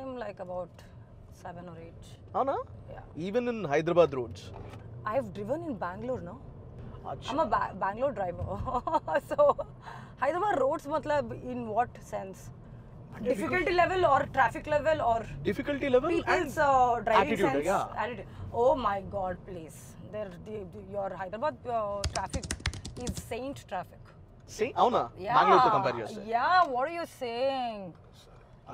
time like about 7 or 8. Anna? Yeah. Even in Hyderabad roads. I've driven in Bangalore, no? Achha. I'm a Bangalore driver. So, Hyderabad roads, matlab, in what sense? Difficulty level or traffic level or Difficulty level people's and driving attitude, sense? yeah. Attitude. Oh my God, please. Your Hyderabad traffic is saint traffic. See, Avuna, Yeah. Bangalore to compare yourself. Yeah, what are you saying?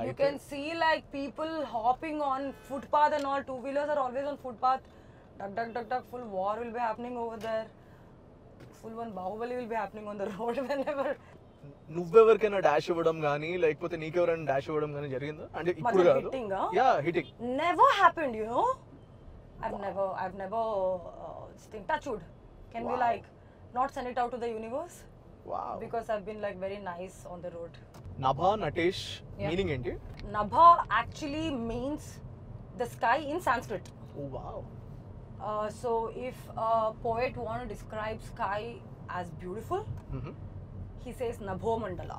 You I can see like people hopping on footpath and all. Two-wheelers are always on footpath. Duck, duck, duck, duck. Full war will be happening over there. Full one Bahubali will be happening on the road whenever. నువ్వెవరికైనా dash ఇవ్వడం కానీ లేకపోతే నీకెవరైనా dash ఇవ్వడం కానీ జరిగిందా అంటే ఇప్పుడు కాదు Hitting, yeah hitting Never happened, you know. I've never touch wood. Can we Wow. like not send it out to the universe? Wow Because I've been like very nice on the road. Nabha Natesh Yeah. Meaning ఏంటి Nabha actually means the sky in Sanskrit. Oh wow So if a poet want to describe sky as beautiful, he says Nabho Mandala.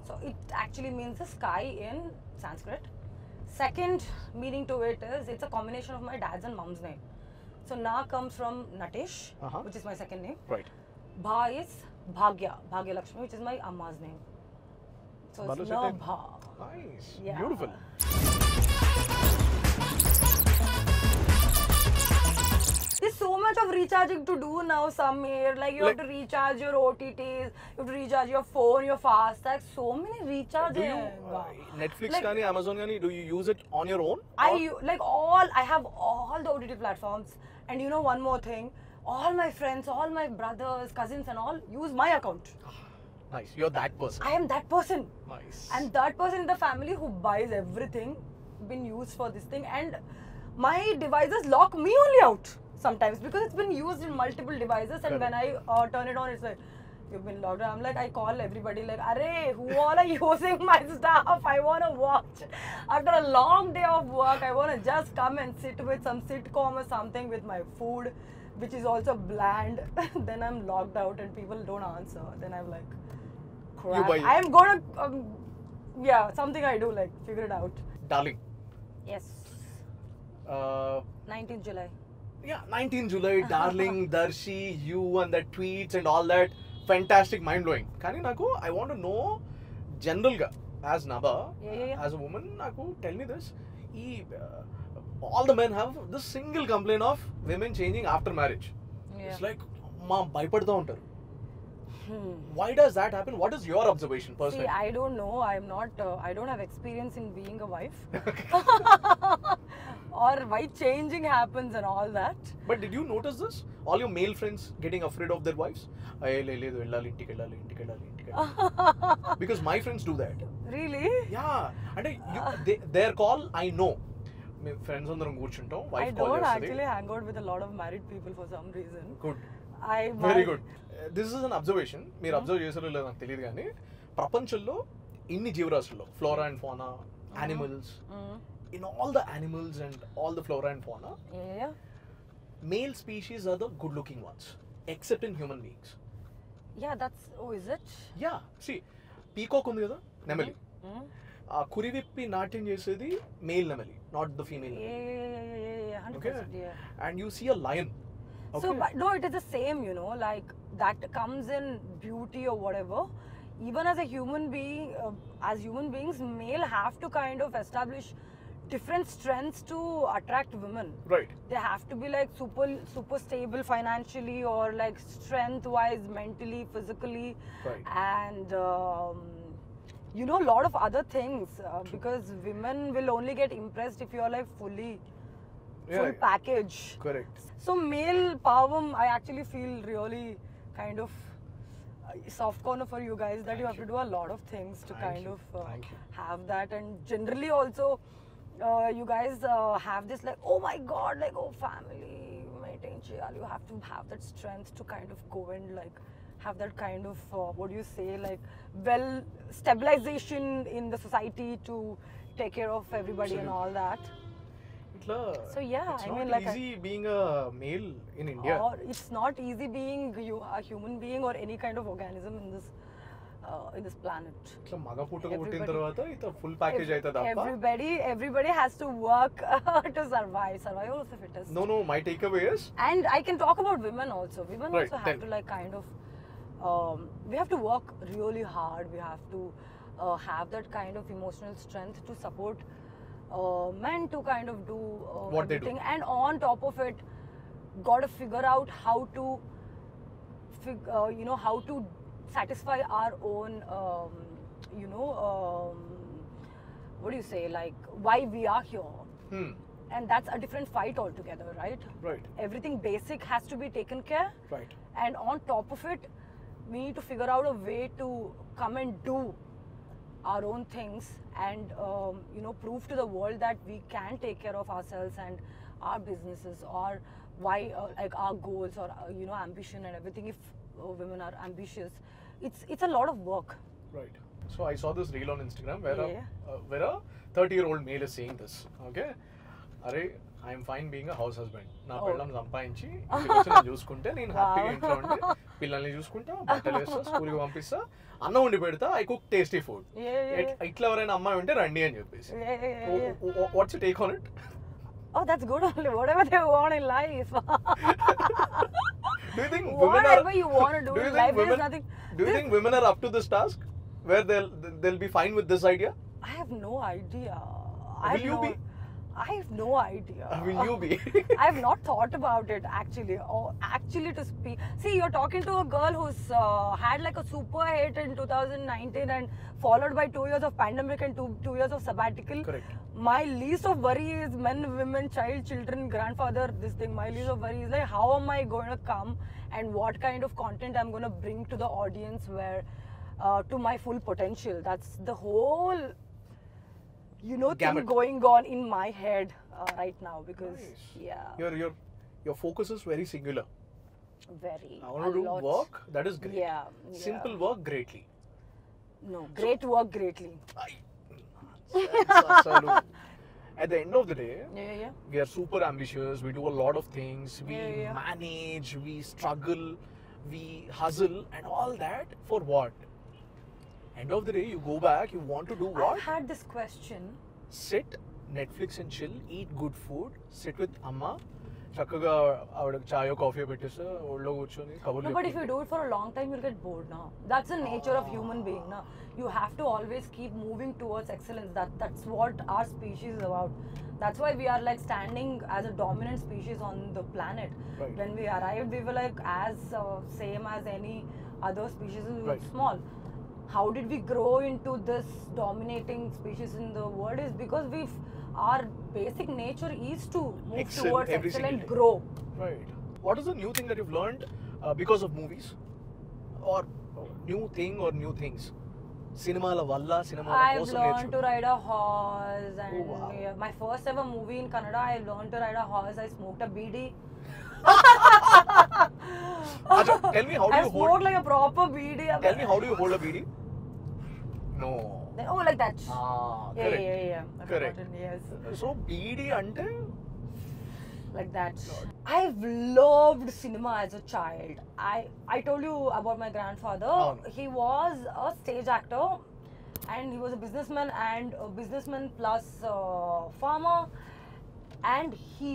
So it actually means the sky in Sanskrit. Second meaning to it is it's a combination of my dad's and mom's name. So Na comes from Natesh, which is my second name. Right Bha is Bhagya, Bhagya Lakshmi, which is my Amma's name. So Balu it's setting. Nabha. Nice Yeah. Beautiful There's so much of recharging to do now, Samir. Like you have to recharge your OTTs, you have to recharge your phone, your FASTag. So many Do recharging. you Netflix Like- కానీ Amazon కానీ do you use it on your own? I have all the OTT platforms, and you know one more thing. All my friends, all my brothers, cousins, and all use my account. Nice. You're that person. I am that person. Nice. And that person in the family who buys everything been used for this thing, and my devices lock me only out sometimes because it's been used in multiple devices, and when I turn it on, it's like you've been locked out. I'm like, I call everybody like, "Arey, who all are using my stuff? I want to watch." After a long day of work, I want to just come and sit with some sitcom or something with my food, which is also bland. Then I'm locked out and people don't answer. Then I'm like, crap. buy it. I'm gonna, yeah, something I do, like, figure it out. Darling. Yes. 19th July. Yeah, 19 July, darling, Darshi, you and the tweets and all that. Fantastic, mind-blowing. Kani naku, I want to know, general ga, as Nabha, Yeah. as a woman, naku, tell me this. All the men have this single complaint of women changing after marriage. Yeah. It's like, ma, bhaypadta untaru. Why does that happen? What is your observation personally? See, I don't know. I'm not, I don't have experience in being a wife. Or why changing happens and all that. But did you notice this? All your male friends getting afraid of their wives? Because my friends do that. Really? Yeah. And their call, I know. My friends on the కూర్చుంటాం I wife call don't చేస్తుంది. actually hang out with a lot of married people for some reason. Good. I Very good. This is an observation. మీరు observe చేసారో లేదో నాకు తెలియదు కానీ ప్రపంచంలో ఇన్ని జీవరాశుల్లో flora and fauna animals in all the animals and all the flora and fauna, Yeah. male species are the good looking ones, except in human beings. Yeah, that's, oh, is it? Yeah, see, peacock ఉంది కదా నెమలి ఆ కురివిప్పి నాట్యం చేసేది male నెమలి, not the female నెమలి. Yeah, 100%, Okay. yeah. And you see a lion. So, but no, it is the same, you know, like that comes in beauty or whatever. Even as a human being, as human beings, male have to kind of establish different strengths to attract women. Right. They have to be like super stable financially or like strength wise, mentally, physically, Right. and you know, a lot of other things, because women will only get impressed if you're like full Yeah. package. Correct. So male power, I actually feel really kind of soft corner for you guys, that you have to do a lot of things to Thank kind you. of Thank you. have that. And generally also you guys have this like, oh my god, like, oh, family meeting, you have to have that strength to kind of go and like have that kind of what do you say, like, well, stabilization in the society to take care of everybody and all that. ఇట్లా So yeah, it's I not mean, like, easy being a male in India. or it's not easy being a human being or any kind of organism in this in this planet. ఇట్లా మగ పుట్టుక పుట్టిన Everybody- తర్వాత ఇట్లా full package అయితే తప్ప Everybody has to work to survive. Survival of the fittest. no my takeaway is And I can talk about women also. Women Right, also tell have to like kind of, we have to work really hard. We have to have that kind of emotional strength to support men to kind of do What they do. everything. And on top of it, got to figure out how to, how to satisfy our own, what do you say, like why we are here. And that's a different fight altogether, right? right Everything basic has to be taken care, right and on top of it, we need to figure out a way to come and do our own things and prove to the world that we can take care of ourselves and our businesses, or why like our goals, or ambition and everything. If women are ambitious, it's a lot of work. right so I saw this reel on Instagram where Yeah. a 30-year-old male is saying this. Okay, అరే I'm fine being house husband నా Oh. పిల్లల్ని సంపాదించి ఇంటికి వచ్చి నేను చూసుకుంటే నేను హ్యాపీగా Wow. ఇంట్లో ఉండి పిల్లల్ని చూసుకుంటా, బట్టలు వేస్తా, స్కూల్కి పంపిస్తా, అన్నం వండి పెడతా, I cook tasty food. Yeah. ఇట్లా ఎవరైనా అమ్మాయి ఉంటే రండి అని చెప్పేసి. Yeah. What's you take on it? Oh, that's good only. Whatever they want in life. Do you think women are? Whatever you want to do Do you in think life, there's women? nothing. Do you think women are up to this task, where they'll be fine with this idea? I have no idea. Will you be? I have no idea. Will you be? I have not thought about it actually. Or actually to speak. See, you're talking to a girl who's had like a super hit in 2019 and followed by 2 years of pandemic and two years of sabbatical. Correct. My least of worry is men, women, child, children, grandfather, this thing. My least of worry is like how am I going to come and what kind of content I'm going to bring to the audience where to my full potential. That's the whole thing Gamut. going on in my head right now because Nice. yeah, Your focus is very singular. very. I want to a do lot. work that is great. Yeah. Simple work greatly. No, great work greatly. Asalu. At the end of the day, Yeah. we are super ambitious. We do a lot of things. We Yeah. manage. We struggle. We hustle, and all that for what? End of the day, you go back. You want to do what? I've had this question. Sit, Netflix and chill. Eat good food. Sit with amma. చక్కగా ఆవిడకి చాయో coffee పెట్టేస్తే ఒళ్ళో కూర్చొని కబుర్లు No, but if you do it for a long time, you'll get bored now. That's the nature of human being now. You have to always keep moving towards excellence. That's what our species is about. That's why we are like standing as a dominant species on the planet. Right. When we arrived, we were like as same as any other species. We were Right. small. How did we grow into this dominating species in the world? Is because our basic nature is to move Excel towards every excel and single day. grow. Right. What is the new thing that you've learned because of movies? Or new thing or new things? సినిమాల వల్ల సినిమాల I've కోసం learned to ride a horse and Oh, wow. yeah, my first ever movie in Kannada, I learned to ride a horse. I smoked a BD. Acha, tell me how do I you smoked hold like a proper BD. Tell me how do you hold a BD? No. Then, oh, like that. Yeah, Correct. yeah. I've Correct. forgotten, yes. So BD అంటే Like that. Lord. I've loved cinema as a child. I told you about my grandfather. Oh, no. He was a stage actor and he was a businessman plus farmer, and he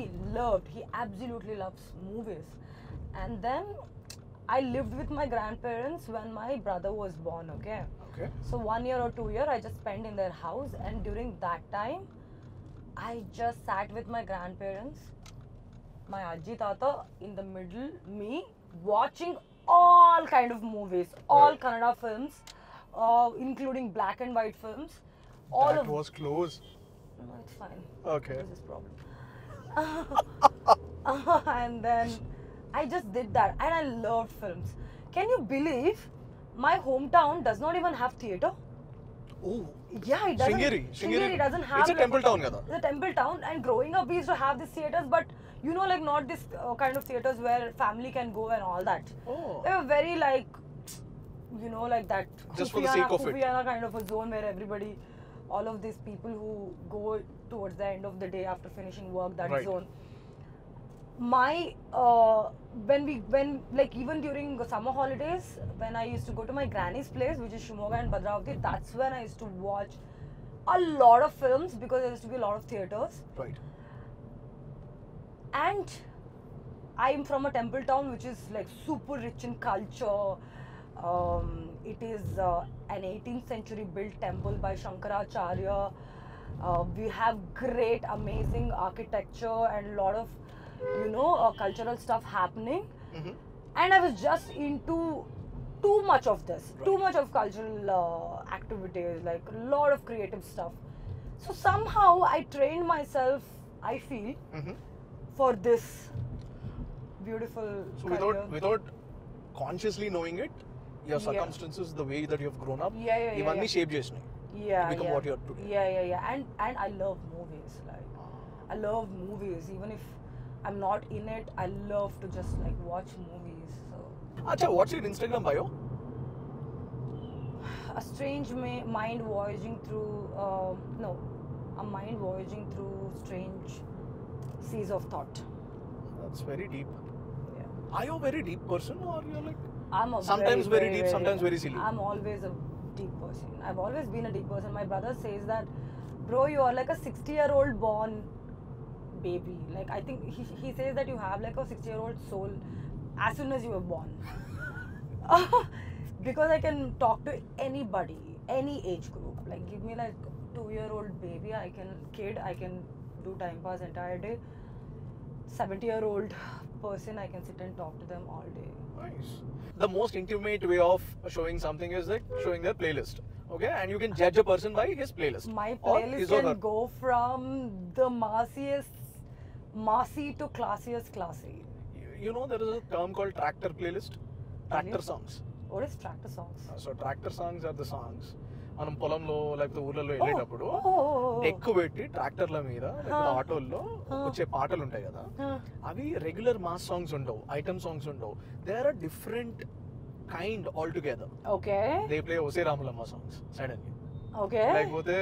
absolutely loves movies. And then I lived with my grandparents when my brother was born, okay? Okay. So 1 year or 2 year I just spent in their house, and during that time I just sat with my grandparents, my Ajji Tata in the middle, me watching all kind of movies, all Right. Kannada films, including black and white films. All That of was close. No, it's fine. Okay. This is problem. And then I just did that, and I loved films. Can you believe my hometown does not even have theater? Oh. Yeah, it doesn't. Shringeri doesn't have. It's a temple town kada. It's a temple town, and growing up we used to have these theaters, but like not this kind of theaters where family can go and all that. Oh. They were very like, like that. Just for the sake of it. Kufiana kind of a zone where everybody, all of these people who go towards the end of the day after finishing work, that Right. zone. my when like even during summer holidays, when I used to go to my granny's place, which is Shimoga and Bhadravati, that's when I used to watch a lot of films because there used to be a lot of theaters. Right. And I'm from a temple town which is like super rich in culture. It is an 18th century built temple by Shankaracharya. We have great, amazing architecture and a lot of, cultural stuff happening. Mm-hmm. And I was just into too much of this, too much of cultural activities, like a lot of creative stuff. So somehow I trained myself, I feel, Mm-hmm. for this beautiful So career. without consciously knowing it, your Yeah. circumstances, the way that you have grown up, Yeah. ఇవన్నీ shape చేసినాయి. Yeah, become yeah. what you are today. Yeah. And I love movies. Like, I love movies. Even if I'm not in it, I love to just like watch movies. So, Acha, what's your Instagram bio? a strange mind voyaging through. No, a mind voyaging through strange seas of thought. That's very deep. Yeah. Are you a very deep person, or you're like I'm a sometimes very deep, sometimes very silly? I'm always a deep person. I've always been a deep person. My brother says that, bro, you are like a 60-year-old born baby. Like, I think he says that you have like a 60-year-old soul as soon as you were born. Because I can talk to anybody, any age group. Like, give me like 2-year-old baby, I can do time pass entire day. 70-year-old person, I can sit and talk to them all day. Nice. The most intimate way of showing something is like showing their playlist. Okay, and you can judge a person by his playlist. My Or playlist his or her. can go from the massy to classiest classy. You know there is a term called tractor playlist. Tractor Really? songs. What is tractor songs? So tractor songs are the songs మనం పొలంలో లేకపోతే ఊర్లలో వెళ్ళేటప్పుడు Oh. ఎక్కువ పెట్టి ట్రాక్టర్ల మీద లేకపోతే ఆటోల్లో వచ్చే పాటలు ఉంటాయి కదా, అవి రెగ్యులర్ మాస్ సాంగ్స్ ఉండవు, ఐటమ్ సాంగ్స్ ఉండవు. They are a different kind all together. Okay. They play Osey Ramulamma songs suddenly. Okay. లేకపోతే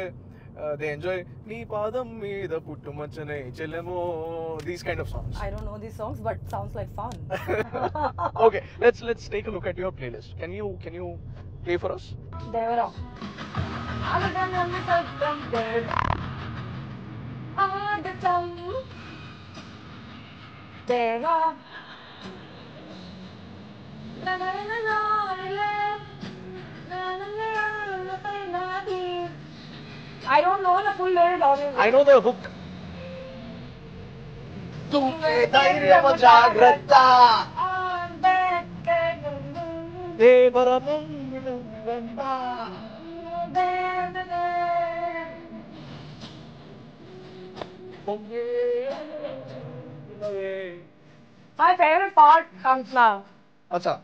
దే ఎంజాయ్ నీ పాదం మీద పుట్టుమచ్చనే చెల్లెమో, these kind of songs. I don't know these songs, but sounds like fun. Okay, let's take a look at your playlist. Can you play for us? Devara. Deva. I don't know the full lyric of it. I know the hook. తుమ్మే ధైర్యమ జాగ్రత్త దేవరమం My favorite part comes now. అచ్చా.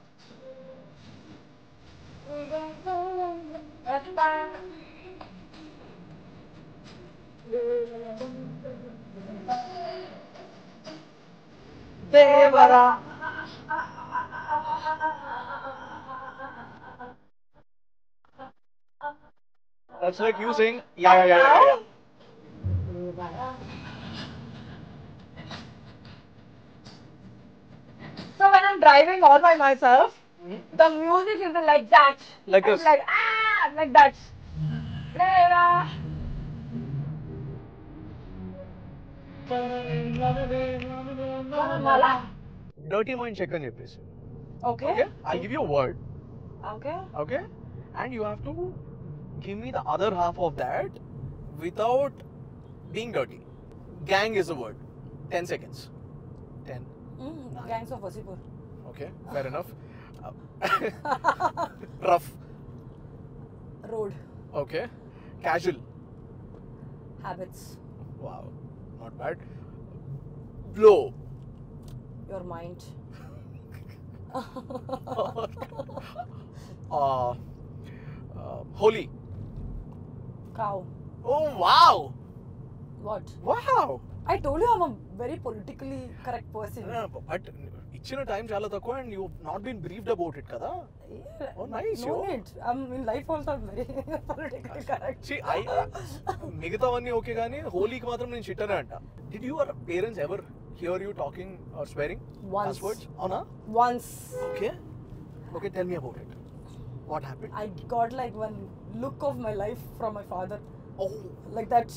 Devara. That's like you saying yeah. So when I'm driving all by myself, the music is like that. Like It's this. like that. Devara. Dirty mind check అని చెప్పేసి. Okay. Okay, I'll give you a word. Okay. Okay, and you have to give me the other half of that without being dirty. Gang is the word. 10 seconds. 10. Gangs of Wasipur. Okay, fair enough. Rough. Road. Okay. Casual. Habits. Wow, not bad. Blow. Your mind. Holy. Cow. Oh wow. What? Wow. I told you I'm a very politically correct person. But ఇచ్చిన time చాలా తక్కువ and you've not been briefed about it కదా. Yeah. Oh, nice, No yo. need. In life also I'm very politically correct. See, మిగతావన్నీ okay కానీ హోలీకి మాత్రం నేను చిట్టనే అంట. Did your parents ever hear you talking or swearing? Once. Cuss words? Oh, no? Once. Okay. Okay, tell me about it. What happened? I got like one look of my life from my father. Oh, Like that.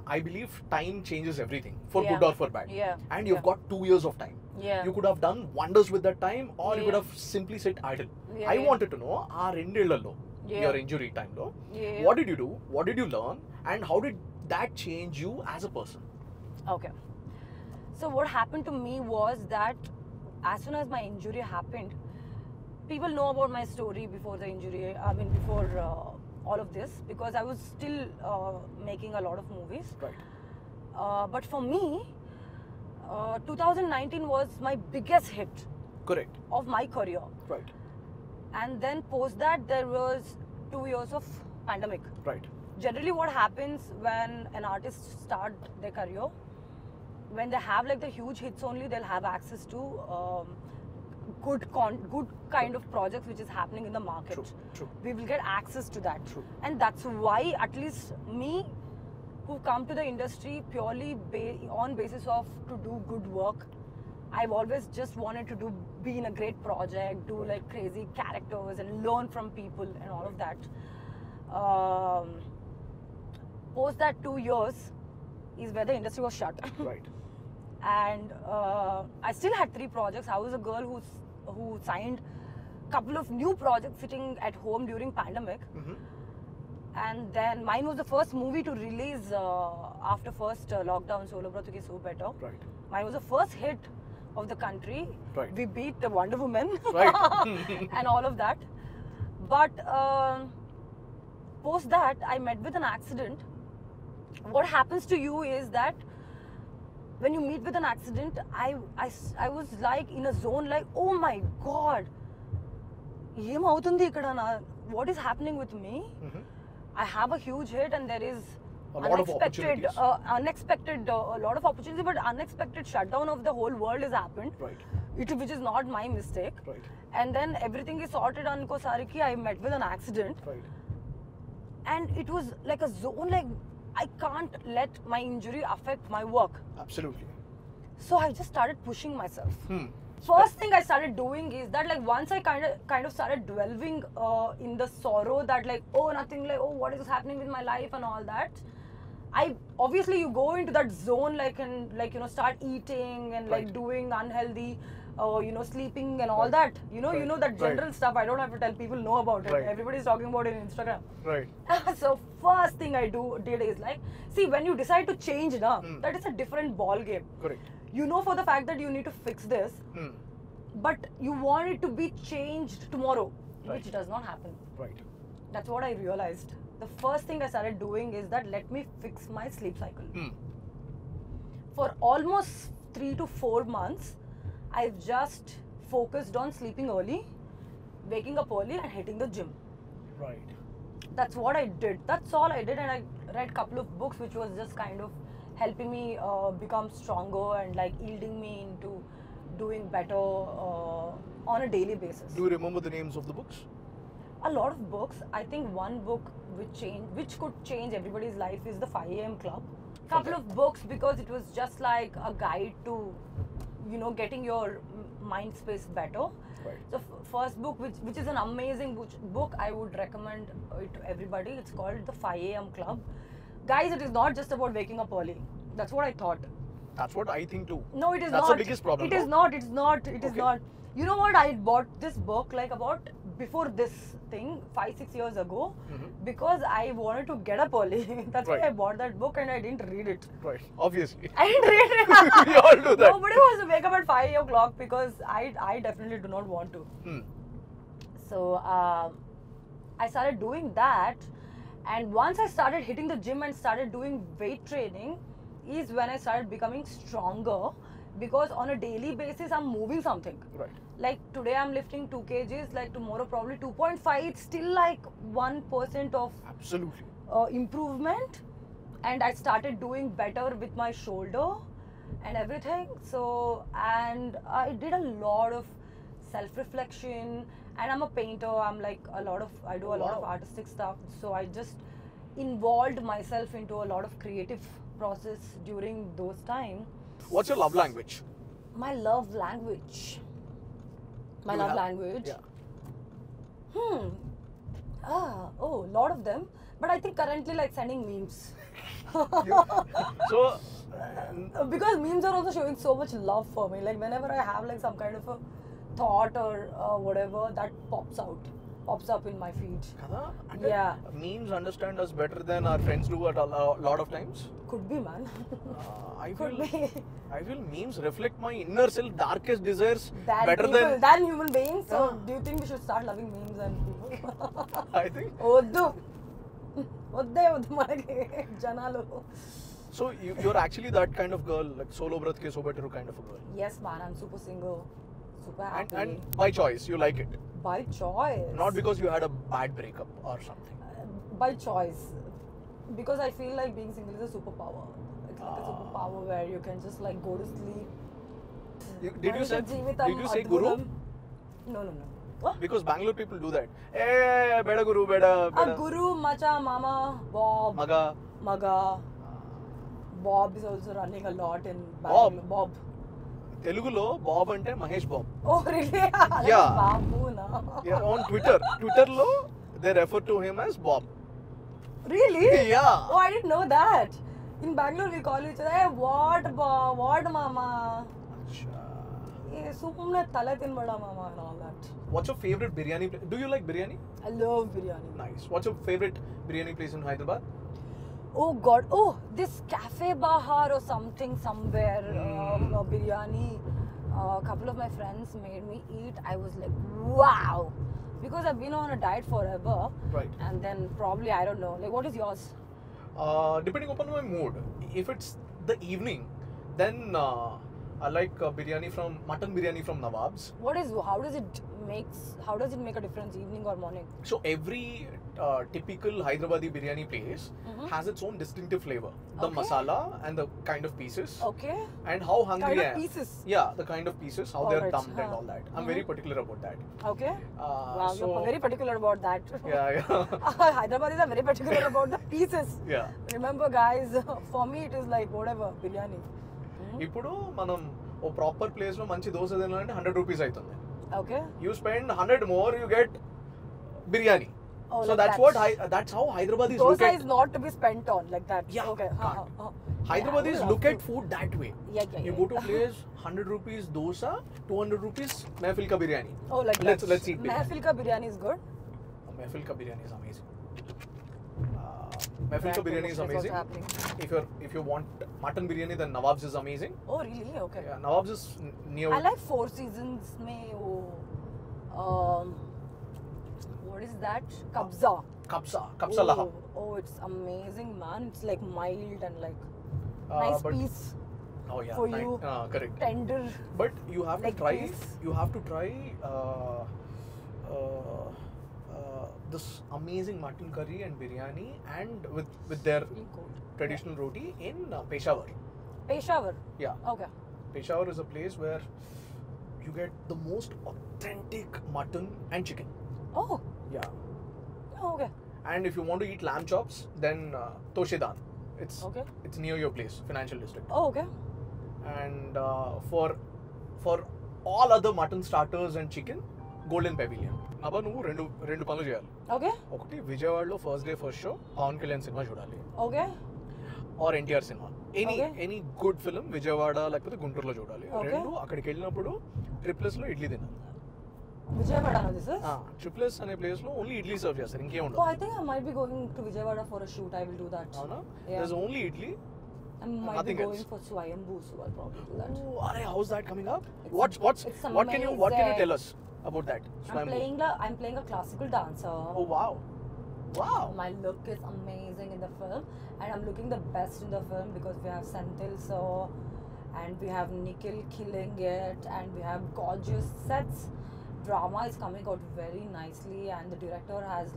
I believe time changes everything, for Yeah. good or for bad. Yeah. And you've Yeah. got 2 years of time. Yeah. You could have done wonders with that time, or you could Yeah. have simply sit idle. Yeah, I yeah. wanted to know, our Indilalo, Yeah. your injury time, though. Yeah. What did you do? What did you learn? And how did that change you as a person? Okay. So what happened to me was that as soon as my injury happened, people know about my story before the injury. I mean, before all of this, because I was still making a lot of movies. Right. But for me, 2019 was my biggest hit Correct. of my career. Right. And then post that, there was 2 years of pandemic. Right. Generally what happens when an artist start their career, when they have like the huge hits only, they'll have access to good kind of projects which is happening in the market. True. True. We will get access to that. True. And that's why at least me, who come to the industry purely on basis of to do good work, I've always just wanted to be in a great project, do like crazy characters and learn from people and all of that. Post that 2 years is where the industry was shut. Right. And I still had 3 projects. I was a girl who signed a couple of new projects sitting at home during pandemic. Mm-hmm. And then mine was the first movie to release after first lockdown, Solo Bratu Ki So Better. Right. Mine was the first hit of the country. Right. We beat the Wonder Woman. Right. And all of that. But post that, I met with an accident. What happens to you is that when you meet with an accident, I was like in a zone like, oh my God, what is happening with me? Mm-hmm. I have a huge hit and there is A lot of opportunities. unexpected, a lot of opportunity, but unexpected shutdown of the whole world has happened. Right. Which is not my mistake. Right. And then everything is sorted on Kosariki. I met with an accident. Right. And it was like a zone, like I can't let my injury affect my work. Absolutely. So I just started pushing myself. Hmm. First thing I started doing is that like once I kind of started delving in the sorrow that like, oh nothing, like, oh what is happening with my life and all that. I obviously you go into that zone like and like start eating and like Right. doing unhealthy sleeping and all Right. that. You Right. know that general Right. stuff. I don't have to tell people know about it. Right. Everybody's talking about it in Instagram. Right. So first thing I did is like, see when you decide to change now, Hmm. that is a different ball game. Correct. You know for the fact that you need to fix this, Hmm. but you want it to be changed tomorrow, Right. which does not happen. Right. That's what I realized. The first thing I started doing is that let me fix my sleep cycle. Hmm. For almost 3 to 4 months, I've just focused on sleeping early, waking up early and hitting the gym. Right. That's what I did. That's all I did, and I read a couple of books which was just kind of helping me become stronger and like yielding me into doing better on a daily basis. Do you remember the names of the books? A lot of books. I think one book which could change everybody's life is the 5 AM Club. Couple of books because it was just like a guide to, getting your mind space better. Right. The first book, which is an amazing book, I would recommend it to everybody. It's called the 5 AM Club. Guys, it is not just about waking up early. That's what I thought. That's what I think too. No, it is That's not. the biggest problem. It is not. It's not. It is Okay. not. You know what? I bought this book like about before this thing 5-6 years ago Mhm. because I wanted to get up early. That's why Right. I bought that book and I didn't read it. Right. Obviously. I didn't read it. We all do that. Nobody wants to wake up at 5 o'clock because I definitely do not want to. Hmm. So I started doing that, and once I started hitting the gym and started doing weight training is when I started becoming stronger because on a daily basis I'm moving something. Right. Like today I'm lifting 2 kgs, like tomorrow probably 2.5. It's still like 1% of Absolutely. improvement, and I started doing better with my shoulder and everything. So, and I did a lot of self-reflection, and I'm a painter. I do a lot of Wow. artistic stuff. So I just involved myself into a lot of creative process during those time. What's your love language? My love language. My You love have- language. Yeah. Lot of them. But I think currently like sending memes. So, Because memes are also showing so much love for me. Like whenever I have like some kind of a thought or whatever, that pops up in my feed. kada? And Yeah. memes understand us better than our friends do at a lot of times. Could be, man. I Could feel be. I feel memes reflect my inner self, darkest desires better Than human beings. So Yeah. do you think we should start loving memes and people? I think. వద్దు మనకి జనాలు. So you're actually that kind of girl, like solo bratke so better kind of a girl. Yes, man, I'm super single, super happy. And by choice, you like it. By choice. Not because you had a bad breakup or something. By choice. Because I feel like being single is a superpower. It's like a superpower where you can just like go to sleep. Did you say guru? No. What? Because Bangalore people do that. Hey, beda guru, beda. Guru, Macha, Mama, Bob, Maga. Bob is also running a lot in Bob? Bangalore. Bob. Telugulo Bob ante Mahesh Bob. Oh, really? Yeah. Babu, na. Yeah, on Twitter lo they refer to him as Bob. Really? Yeah. Oh, I didn't know that. In Bangalore, we call each other, hey, what, Bob? What, Mama? Hey, sumne tala tinbada, Mama, and all that. What's your favorite biryani place? Do you like biryani? I love biryani. Nice. What's your favorite biryani place in Hyderabad? Oh God! Oh, this Cafe Bahar or something somewhere. Biryani. A couple of my friends made me eat. I was like, wow, because I've been on a diet forever. Right. And then probably I don't know. Like, what is yours? Depending upon my mood. If it's the evening, then I like mutton biryani from Nawab's. How does it make a difference, evening or morning? So every typical Hyderabadi biryani place has its own distinctive flavor. The Okay. masala and the kind of pieces. Okay. And how hungry Kind I of am. pieces. Yeah, the kind of pieces, how they're Alright, dumped and all that. I'm very particular about that. Okay. Wow, so- you're very particular about that. Yeah. Hyderabadis are very particular about the pieces. Yeah. Remember, guys, for me it is like whatever, biryani. ఇప్పుడు మనం ఓ proper place లో మంచి దోశ తినాలంటే 100 rupees అవుతుంది. Okay. You spend 100 more, you get biryani. Oh, So like that's how Hyderabadis look Dosa at. is not to be spent on like that. Yeah, Okay. can't. Yeah, Hyderabadis I would look love at food that way. Yeah. You go to a place, 100 rupees dosa, 200 rupees mehfil ka biryani. Oh, like Let's that. eat biryani. Mehfil ka biryani is good. Mehfil ka biryani is amazing. Mehfil ka That biryani is promotion is amazing. also happening. If you want mutton biryani, then Nawab's is amazing. Oh, really? Okay. Yeah, Nawab's is near. I like Four Seasons mein what is that? Kabza. Kapsa laham. Oh, it's amazing, man. It's like mild and like nice but- piece, Oh yeah, for you. correct. tender. But you have to Like try. this? You have to try this amazing mutton curry and biryani, and with their traditional roti in Peshawar. Peshawar. Yeah, Okay. Peshawar is a place where you get the most authentic mutton and chicken. Oh. Yeah, Okay. and if you want to eat lamb chops, then Toshedan. Okay. It's near your place, financial district. Oh, okay. And for all other mutton starters and chicken, Golden Pavilion. అబ్బా నువ్వు రెండు పనులు చేయాలి. Okay. ఒకటి విజయవాడలో first day first show Pawan Kalyan cinema చూడాలి, Okay. Or NTR cinema, any good film Vijayawada లేకపోతే గుంటూరులో చూడాలి. Okay. రెండు అక్కడికి వెళ్ళినప్పుడు ట్రిప్లెస్ లో ఇడ్లీ తినాలి. Vijayawada, this is? ట్రిప్లెస్ అనే ప్లేస్ లో ఓన్లీ ఇడ్లీ సర్వ్ చేస్తారు, ఇంకేం Oh, ఉండదు. I think I might be going to Vijayawada for a shoot. I will do that. అవునా? Yeah. There's only idli. I might Nothing be going else. for Swayambhu, so I'll probably do that. Oh, are how's that coming up? It's What can you amazing. tell us about that? I'm playing a classical dancer. Oh wow. Wow. My look is amazing in the film, and I'm looking the best in the film because we have Senthil sir, and we have Nikhil killing it, and we have gorgeous sets. Drama is coming out very nicely, and the director is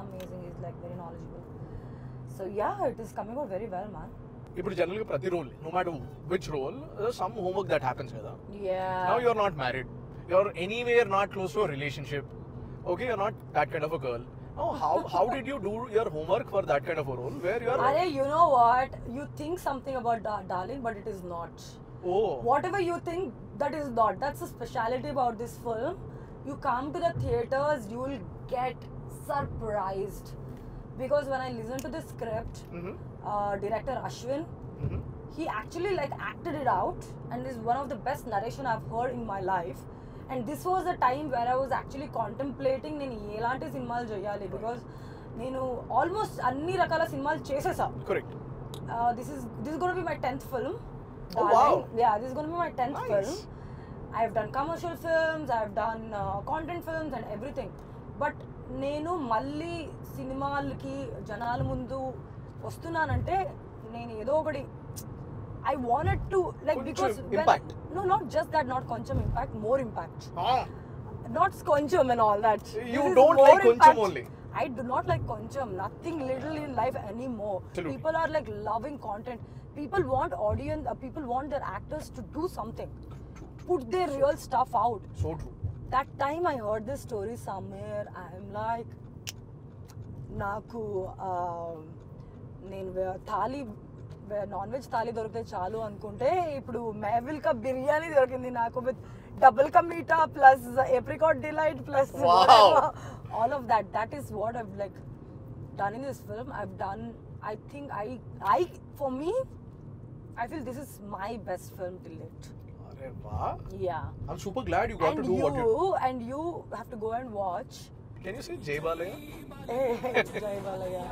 amazing. He's like very knowledgeable. So yeah, it is coming out very well, man. ఇప్పుడు జనరల్గా ప్రతి role, no matter which role, there's some homework that happens కదా. Yeah. Now you're not married. You're anywhere not close to a relationship. Okay, you're not that kind of a girl. No, how did you do your homework for that kind of a role where you are? Arey, you know what? You think something about Darling, but it is not. Oh. Whatever you think, that is not. That's the speciality about this film. You come to the theaters, you will get surprised. Because when I listen to the script, Mm-hmm. Director Ashwin, Mm-hmm. he actually like acted it out and is one of the best narration I've heard in my life. And this was a time where I was actually contemplating నేను ఎలాంటి సినిమాలు చేయాలి because నేను almost అన్ని రకాల సినిమాలు చేసేసా. Correct. This is going to be my 10th film. Oh, wow. Yeah, this is going to be my 10th Nice. film. I've done commercial films, I've done content films and everything. But నేను మళ్ళీ సినిమాలకి జనాల ముందు వస్తున్నానంటే నేను ఏదో ఒకటి I wanted to like కొంచెం because impact. no, not just that, not కొంచెం impact, more impact. Ah. Not కొంచెం and all that. You This is don't more like కొంచెం impact. only. I do not like కొంచెం. Nothing little in life anymore. Absolutely. People are like loving content. People want audience. People want their actors to do something, put their real stuff out. So true. That time I heard this story somewhere, I'm like, నాకు నేను thali non veg thali దొరికితే చాలు అనుకుంటే ఇప్పుడు మేవిల్ కా బిర్యానీ దొరికింది నాకు with double ka meetha plus apricot delight plus all of that is what I've like done in this film. I've done, I think I for me, I feel this is my best film till date. Arey wow. Yeah. I'm super glad you got And to do what you. and you have to go and watch. Can you say Jay Balaya? Jai Balaya.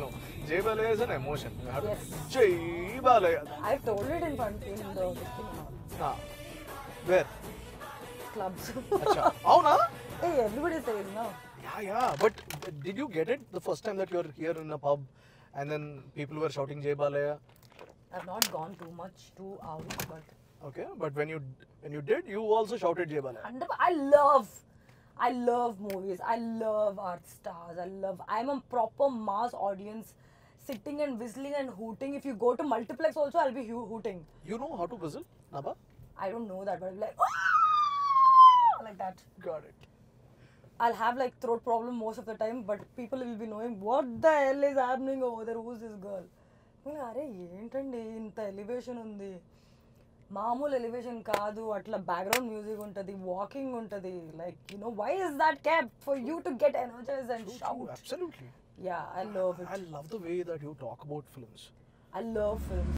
No, Jay Balaya is an emotion. You have to- Yes. Jay Balaya. I've told it in front in the Ah. Where? clubs. Acha. Avuna? Hey, everybody says no. Yeah. But did you get it the first time that you're here in a pub and then people were shouting Jay Balaya? I've not gone too out, but Okay, but when you did, you also shouted Jay Balaya. and I love movies. I love art stars. I'm a proper mass audience, sitting and whistling and hooting. If you go to multiplex also, I'll be hooting. You know how to whistle, Naba? I don't know that, but I'll be like, like that. Got it. I'll have like throat problem most of the time, but people will be knowing what the hell is happening over there. Who's this girl? అరే ఏంటండి ఇంత elevation ఉంది, మామూలు elevation కాదు, అట్లా background music ఉంటుంది, walking ఉంటుంది, like you know why is that kept for you to get energized and True, shout. absolutely. Yeah, I love it. I love the way that you talk about films. I love films.